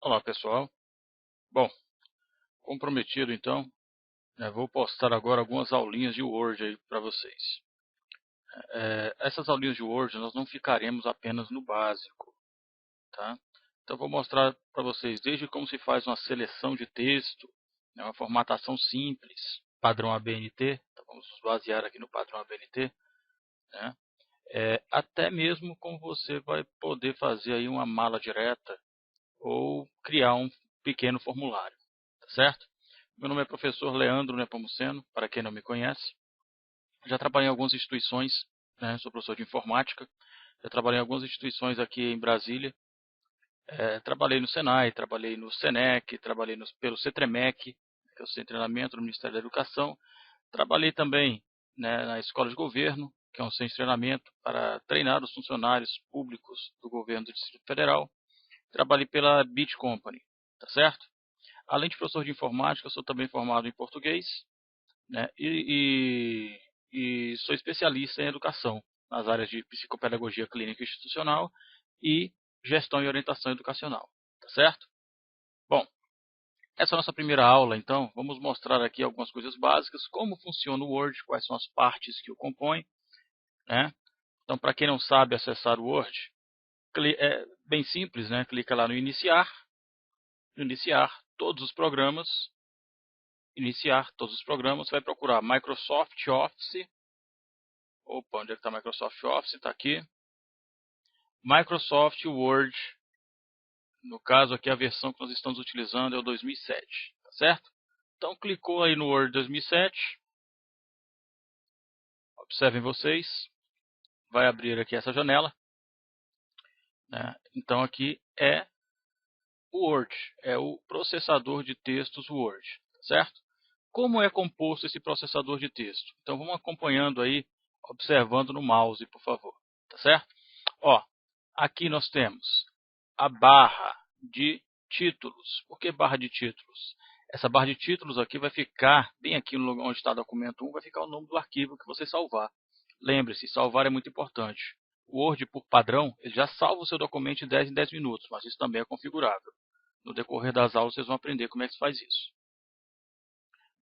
Olá pessoal, bom, comprometido então, vou postar agora algumas aulinhas de Word aí para vocês. Essas aulinhas de Word nós não ficaremos apenas no básico, tá? Então vou mostrar para vocês desde como se faz uma seleção de texto, uma formatação simples, padrão ABNT, então vamos nos basear aqui no padrão ABNT, né? Até mesmo como você vai poder fazer aí uma mala direta ou criar um pequeno formulário, tá certo? Meu nome é professor Leandro Nepomuceno, para quem não me conhece. Já trabalhei em algumas instituições, sou professor de informática. Já trabalhei em algumas instituições aqui em Brasília. Trabalhei no Senai, trabalhei no Senec, trabalhei pelo CETREMEC, que é o Centro de Treinamento do Ministério da Educação. Trabalhei também, na Escola de Governo, que é um centro de treinamento para treinar os funcionários públicos do governo do Distrito Federal. Trabalhei pela Beat Company, tá certo? Além de professor de informática, eu sou também formado em português, né? E sou especialista em educação, nas áreas de psicopedagogia clínica institucional e gestão e orientação educacional, tá certo? Bom, essa é a nossa primeira aula, então vamos mostrar aqui algumas coisas básicas, como funciona o Word, quais são as partes que o compõem, né? Então, para quem não sabe acessar o Word, é bem simples, né? Clica lá no iniciar todos os programas, você vai procurar Microsoft Office. Opa, onde é que está Microsoft Office? Está aqui. Microsoft Word, no caso aqui a versão que nós estamos utilizando é o 2007, tá certo? Então clicou aí no Word 2007, observem vocês, vai abrir aqui essa janela, né? Então aqui é o Word, é o processador de textos Word, tá certo? Como é composto esse processador de texto? Então vamos acompanhando aí, observando no mouse, por favor, tá certo? Ó, aqui nós temos a barra de títulos. Por que barra de títulos? Essa barra de títulos aqui vai ficar, bem aqui no lugar onde está documento 1, vai ficar o nome do arquivo que você salvar. Lembre-se, salvar é muito importante. O Word, por padrão, ele já salva o seu documento em 10 minutos, mas isso também é configurável. No decorrer das aulas vocês vão aprender como é que se faz isso.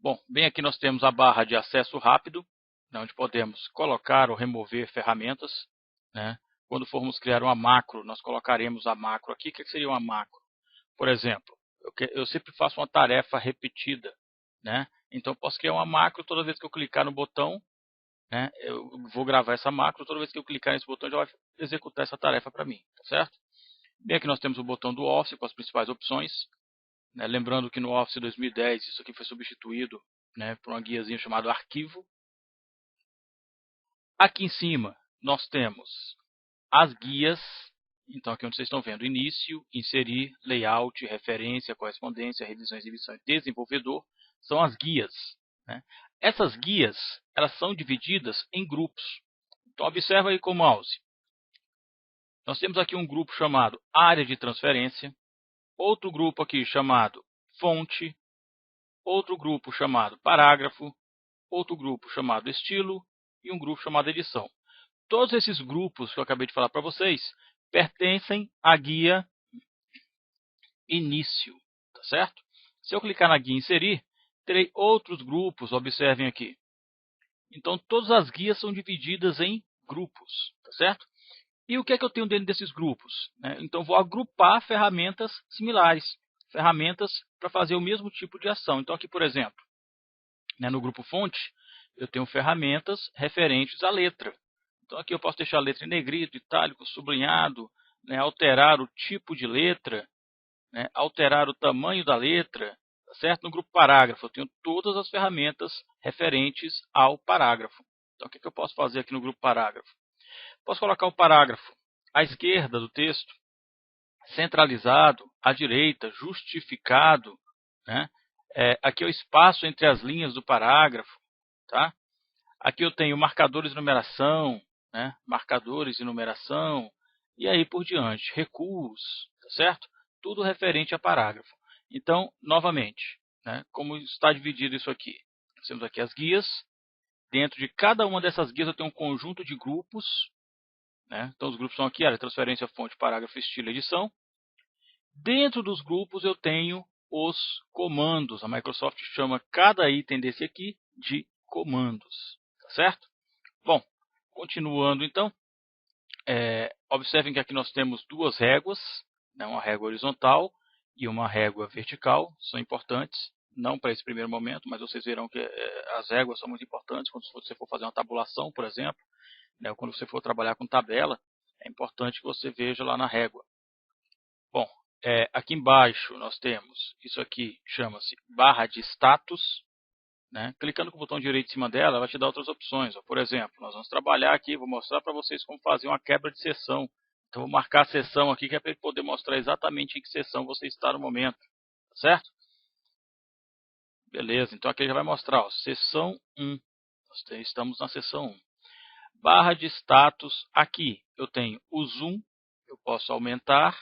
Bom, bem aqui nós temos a barra de acesso rápido, onde podemos colocar ou remover ferramentas, né? Quando formos criar uma macro, nós colocaremos a macro aqui. O que seria uma macro? Por exemplo, eu sempre faço uma tarefa repetida, né? Então eu posso criar uma macro toda vez que eu clicar no botão, né? Eu vou gravar essa macro, toda vez que eu clicar nesse botão já vai executar essa tarefa para mim, tá certo? Bem aqui nós temos o botão do Office com as principais opções, né? Lembrando que no Office 2010 isso aqui foi substituído, né, por uma guiazinha chamada Arquivo. Aqui em cima nós temos as guias. Então aqui onde vocês estão vendo, início, inserir, layout, referência, correspondência, revisão, exibição e desenvolvedor, são as guias, né? Essas guias, elas são divididas em grupos. Então observa aí com o mouse. Nós temos aqui um grupo chamado área de transferência, outro grupo aqui chamado fonte, outro grupo chamado parágrafo, outro grupo chamado estilo e um grupo chamado edição. Todos esses grupos que eu acabei de falar para vocês pertencem à guia início, tá certo? Se eu clicar na guia inserir, terei outros grupos, observem aqui. Então todas as guias são divididas em grupos, tá certo? E o que é que eu tenho dentro desses grupos? Então vou agrupar ferramentas similares, ferramentas para fazer o mesmo tipo de ação. Então aqui, por exemplo, no grupo fonte, eu tenho ferramentas referentes à letra. Então aqui eu posso deixar a letra em negrito, itálico, sublinhado, alterar o tipo de letra, alterar o tamanho da letra, tá certo? No grupo parágrafo, eu tenho todas as ferramentas referentes ao parágrafo. Então, o que eu posso fazer aqui no grupo parágrafo? Posso colocar o parágrafo à esquerda do texto, centralizado, à direita, justificado, né? Aqui é o espaço entre as linhas do parágrafo, tá? Aqui eu tenho marcadores de numeração, marcadores de numeração, e aí por diante, recuos, tá certo? Tudo referente a parágrafo. Então, novamente, como está dividido isso aqui? Nós temos aqui as guias. Dentro de cada uma dessas guias eu tenho um conjunto de grupos. Então, os grupos são aqui, área, transferência, fonte, parágrafo, estilo, edição. Dentro dos grupos eu tenho os comandos. A Microsoft chama cada item desse aqui de comandos, tá certo? Bom, continuando então, observem que aqui nós temos duas réguas, né, uma régua horizontal e uma régua vertical, são importantes, não para esse primeiro momento, mas vocês verão que as réguas são muito importantes quando você for fazer uma tabulação, por exemplo, né, quando você for trabalhar com tabela, é importante que você veja lá na régua. Bom, aqui embaixo nós temos, isso aqui chama-se barra de status, né? Clicando com o botão direito em cima dela, ela vai te dar outras opções. Por exemplo, nós vamos trabalhar aqui, vou mostrar para vocês como fazer uma quebra de sessão. Então, vou marcar a sessão aqui, que é para ele poder mostrar exatamente em que sessão você está no momento, tá certo? Beleza, então aqui ele já vai mostrar, ó, sessão 1. Nós estamos na sessão 1. Barra de status, aqui eu tenho o zoom, eu posso aumentar.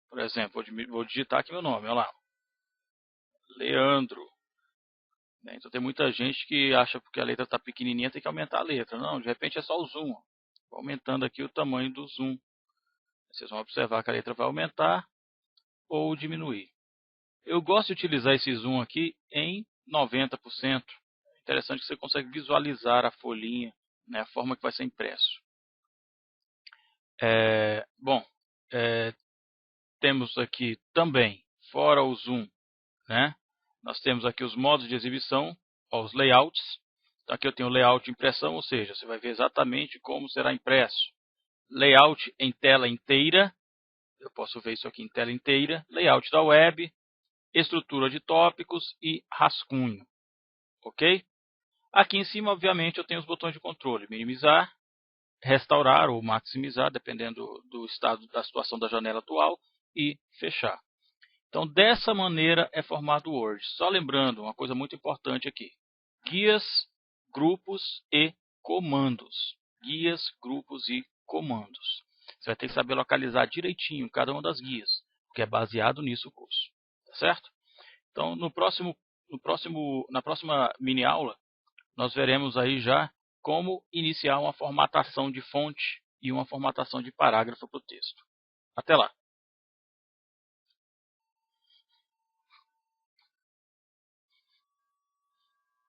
Por exemplo, vou digitar aqui meu nome, olha lá. Leandro. Então tem muita gente que acha que a letra está pequenininha tem que aumentar a letra. Não, de repente é só o zoom. Vou aumentando aqui o tamanho do zoom. Vocês vão observar que a letra vai aumentar ou diminuir. Eu gosto de utilizar esse zoom aqui em 90%. Interessante que você consegue visualizar a folhinha, né, a forma que vai ser impresso. Temos aqui também, fora o zoom, né, nós temos aqui os modos de exibição, ó, os layouts. Então aqui eu tenho layout de impressão, ou seja, você vai ver exatamente como será impresso. Layout em tela inteira, eu posso ver isso aqui em tela inteira. Layout da web, estrutura de tópicos e rascunho. Ok? Aqui em cima, obviamente, eu tenho os botões de controle. Minimizar, restaurar ou maximizar, dependendo do estado da situação da janela atual. E fechar. Então, dessa maneira é formado o Word. Só lembrando, uma coisa muito importante aqui. Guias, grupos e comandos. Guias, grupos e comandos. Você vai ter que saber localizar direitinho cada uma das guias, porque é baseado nisso o curso. Tá certo? Então, na próxima mini aula, nós veremos aí já como iniciar uma formatação de fonte e uma formatação de parágrafo para o texto. Até lá!